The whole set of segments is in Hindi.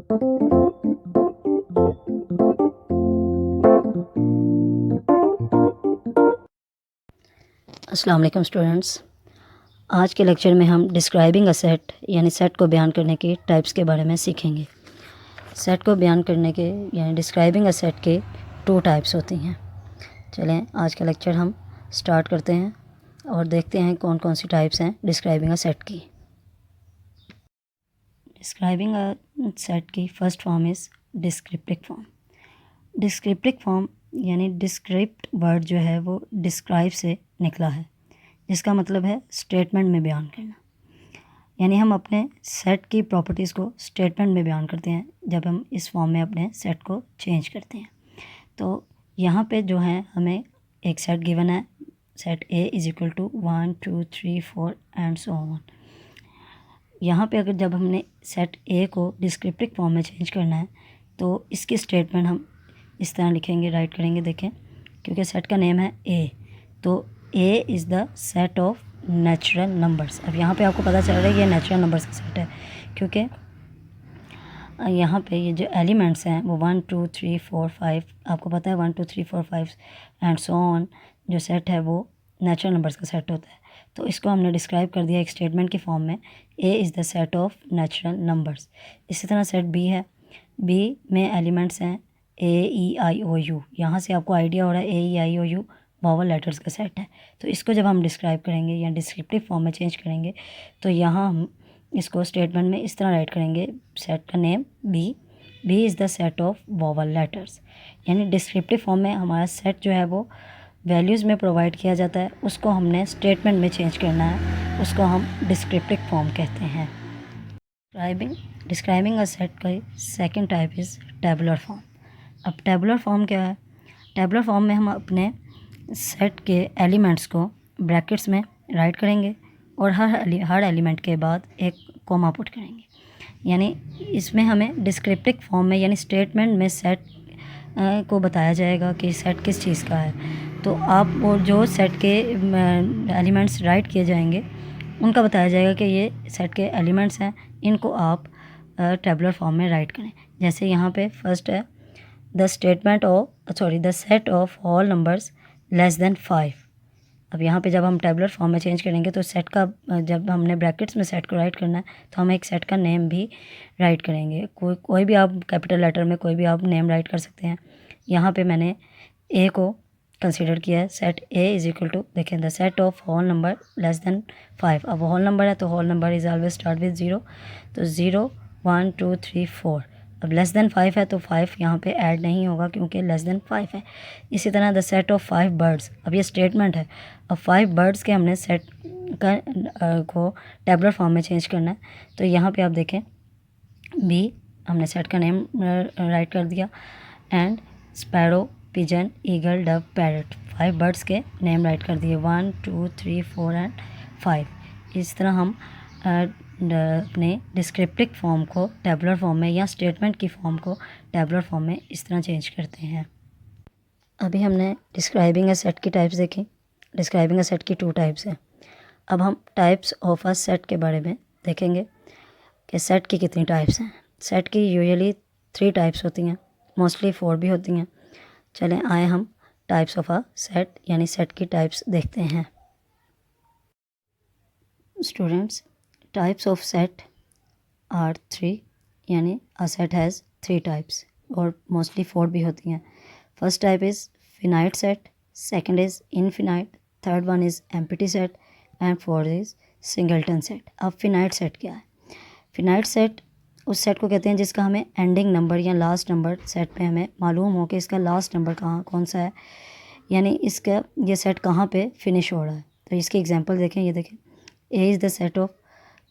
अस्सलाम वालेकुम स्टूडेंट्स। आज के लेक्चर में हम डिस्क्राइबिंग अ सेट यानी सेट को बयान करने के टाइप्स के बारे में सीखेंगे। सेट को बयान करने के यानी डिस्क्राइबिंग अ सेट के 2 टाइप्स होती हैं। चलें आज का लेक्चर हम स्टार्ट करते हैं और देखते हैं कौन कौन सी टाइप्स हैं डिस्क्राइबिंग अ सेट की। डिस्क्राइबिंग अ सेट की first form is descriptive form. Descriptive form यानी डिस्क्रिप्ट वर्ड जो है वो डिस्क्राइब से निकला है, जिसका मतलब है स्टेटमेंट में बयान करना। यानी हम अपने सेट की प्रॉपर्टीज़ को स्टेटमेंट में बयान करते हैं जब हम इस फॉर्म में अपने सेट को चेंज करते हैं। तो यहाँ पे जो है हमें एक सेट गिवन है, set A is equal to 1 2 3 4 and so on. यहाँ पे अगर जब हमने सेट ए को डिस्क्रिप्टिव फॉर्म में चेंज करना है तो इसकी स्टेटमेंट हम इस तरह लिखेंगे, राइट करेंगे। देखें, क्योंकि सेट का नेम है ए, तो A is the set of natural numbers. अब यहाँ पे आपको पता चल रहा है कि ये नेचुरल नंबर्स का सेट है, क्योंकि यहाँ पे ये जो एलिमेंट्स हैं वो 1 2 3 4 5, आपको पता है 1 2 3 4 5 एंड सो ऑन जो सेट है वो नेचुरल नंबर्स का सेट होता है। तो इसको हमने डिस्क्राइब कर दिया एक स्टेटमेंट की फॉर्म में, A is the set of natural numbers. इसी तरह सेट बी है, बी में एलिमेंट्स हैं ए ई आई ओ यू। यहाँ से आपको आइडिया हो रहा है ए ई आई ओ यू वॉवल लेटर्स का सेट है। तो इसको जब हम डिस्क्राइब करेंगे या डिस्क्रिप्टिव फॉर्म में चेंज करेंगे तो यहाँ हम इसको स्टेटमेंट में इस तरह राइट करेंगे, सेट का name B, B is the set of vowel letters. यानी डिस्क्रिप्टिव फॉर्म में हमारा सेट जो है वो वैल्यूज़ में प्रोवाइड किया जाता है, उसको हमने स्टेटमेंट में चेंज करना है, उसको हम डिस्क्रिप्टिव फॉर्म कहते हैं। डिस्क्राइबिंग अ सेट का second type is tabular form. अब टेबुलर फॉर्म क्या है? टेबुलर फॉर्म में हम अपने सेट के एलिमेंट्स को ब्रैकेट्स में राइट करेंगे और हर एलिमेंट के बाद एक कॉमा पुट करेंगे। यानी इसमें हमें डिस्क्रिप्टिव फॉर्म में यानी स्टेटमेंट में सेट को बताया जाएगा कि सेट किस चीज़ का है। तो आप वो जो सेट के एलिमेंट्स राइट किए जाएंगे उनका बताया जाएगा कि ये सेट के एलिमेंट्स हैं, इनको आप टेबुलर फॉर्म में राइट करें। जैसे यहाँ पे फर्स्ट है the set of all numbers less than 5। अब यहाँ पे जब हम टेबुलर फॉर्म में चेंज करेंगे तो सेट का जब हमने ब्रैकेट्स में सेट को राइट करना है तो हम एक सेट का नेम भी राइट करेंगे। कोई भी आप कैपिटल लेटर में कोई भी आप नेम राइट कर सकते हैं। यहाँ पे मैंने ए को कंसीडर किया है, set A is equal to, देखें, the set of whole number less than 5। अब होल नंबर है तो whole number is always start with 0, तो 0 1 2 3 4। अब लेस देन 5 है तो 5 यहाँ पे ऐड नहीं होगा क्योंकि लेस देन 5 है। इसी तरह द सेट ऑफ 5 बर्ड्स, अब ये स्टेटमेंट है। अब 5 बर्ड्स के हमने सेट का को टेबुलर फॉर्म में चेंज करना है। तो यहाँ पे आप देखें बी, हमने सेट का नेम राइट कर दिया, and sparrow, pigeon, eagle, Dove, parrot, 5 birds के नेम राइट कर दिए, 1 2 3 4 एंड 5। इस तरह हम अपने डिस्क्रिप्टिव फॉर्म को टेबुलर फॉर्म में या स्टेटमेंट की फॉर्म को टेबुलर फॉर्म में इस तरह चेंज करते हैं। अभी हमने डिस्क्राइबिंग अ सेट की टाइप्स देखी। डिस्क्राइबिंग अ सेट की 2 टाइप्स हैं। अब हम टाइप्स ऑफ अ सेट के बारे में देखेंगे कि सेट की कितनी टाइप्स हैं। सेट की यूजुअली 3 टाइप्स होती हैं, मोस्टली 4 भी होती हैं। चलें आए हम टाइप्स ऑफ अ सेट यानी सेट की टाइप्स देखते हैं। Students, types of set are 3, यानी अ सेट हैज़ 3 टाइप्स और मोस्टली 4 भी होती हैं। First type is finite set, second is infinite, third one is empty set and fourth is singleton set. अब फिनाइट सेट क्या है? फिनाइट सेट उस सेट को कहते हैं जिसका हमें एंडिंग नंबर या लास्ट नंबर सेट पे हमें मालूम हो कि इसका लास्ट नंबर कौन सा है, यानी इसका ये सेट कहाँ पे फिनिश हो रहा है। तो इसकी एग्जांपल देखें, ये देखें, A is the set of,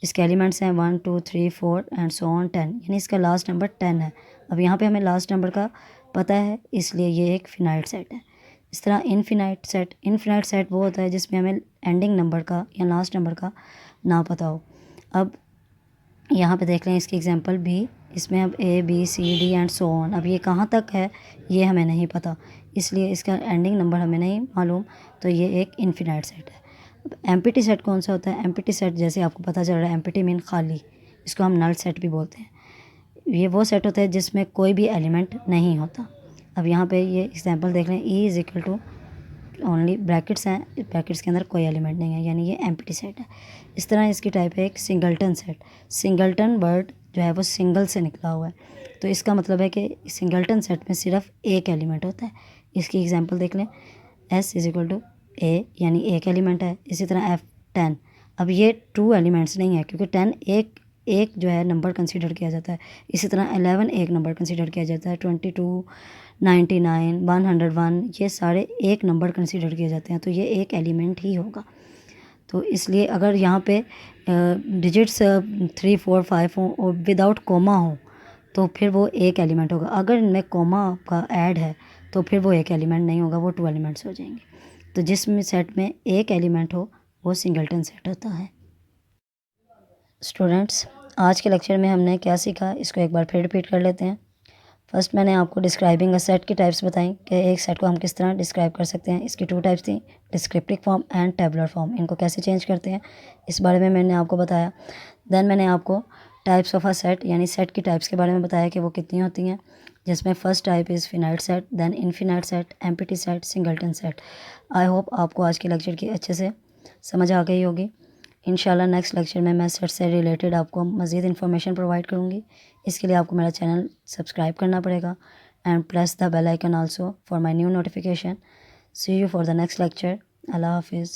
इसके एलिमेंट्स हैं 1 2 3 4 एंड सो ऑन 10, यानी इसका लास्ट नंबर 10 है। अब यहाँ पे हमें लास्ट नंबर का पता है, इसलिए ये एक फिनाइट सेट है। इस तरह इनफिनाइट सेट वो होता है जिसमें हमें एंडिंग नंबर का या लास्ट नंबर का ना पता हो। अब यहाँ पे देख लें इसकी एग्जांपल भी, इसमें अब A B C D and so on, अब ये कहाँ तक है ये हमें नहीं पता, इसलिए इसका एंडिंग नंबर हमें नहीं मालूम, तो ये एक इनफिनाइट सेट है। अब एम्प्टी सेट कौन सा होता है? एम्प्टी सेट जैसे आपको पता चल रहा है, एम्प्टी मीन खाली, इसको हम नल सेट भी बोलते हैं। ये वो सेट होता है जिसमें कोई भी एलिमेंट नहीं होता। अब यहाँ पे ये एग्जांपल देख लें, E is equal to only brackets हैं, ब्रैकेट्स के अंदर कोई एलिमेंट नहीं है, यानी ये एम्प्टी सेट है। इस तरह इसकी टाइप है एक सिंगल्टन सेट। सिंगल्टन वर्ड जो है वो सिंगल से निकला हुआ है, तो इसका मतलब है कि सिंगल्टन सेट में सिर्फ एक एलिमेंट होता है। इसकी एग्जांपल देख लें, एस इज इक्वल टू ए, यानी एक एलिमेंट है। इसी तरह एफ 10, अब ये 2 एलिमेंट्स नहीं है क्योंकि 10 एक जो है नंबर कंसीडर किया जाता है। इसी तरह 11 एक नंबर कंसीडर किया जाता है। 22, 99, 101 ये सारे एक नंबर कंसीडर किए जाते हैं, तो ये एक एलिमेंट ही होगा। तो इसलिए अगर यहाँ पे डिजिट्स 3, 4, 5 हो और विदाउट कोमा हो तो फिर वो एक एलिमेंट होगा। अगर इनमें कोमा का ऐड है तो फिर वो एक एलिमेंट नहीं होगा, वो 2 एलिमेंट्स हो जाएंगे। तो जिसमें सेट में एक एलिमेंट हो वो सिंगल्टन सेट होता है। स्टूडेंट्स, आज के लेक्चर में हमने क्या सीखा, इसको एक बार फिर रिपीट कर लेते हैं। फर्स्ट मैंने आपको डिस्क्राइबिंग अ सेट की टाइप्स बताई कि एक सेट को हम किस तरह डिस्क्राइब कर सकते हैं। इसकी 2 टाइप्स थी, descriptive form and tabular form. इनको कैसे चेंज करते हैं इस बारे में मैंने आपको बताया। देन मैंने आपको टाइप्स ऑफ अ सेट यानी सेट की टाइप्स के बारे में बताया कि वो कितनी होती हैं, जिसमें first type is finite set, then infinite set, empty set, singleton set. I hope आपको आज के लेक्चर की अच्छे से समझ आ गई होगी। इंशाल्लाह नेक्स्ट लेक्चर में मैं सेट से रिलेटेड आपको मज़ीद इन्फॉर्मेशन प्रोवाइड करूँगी। इसके लिए आपको मेरा चैनल सब्सक्राइब करना पड़ेगा and press the bell icon also for my new notification. See you for the next lecture. अल्लाह हाफिज़।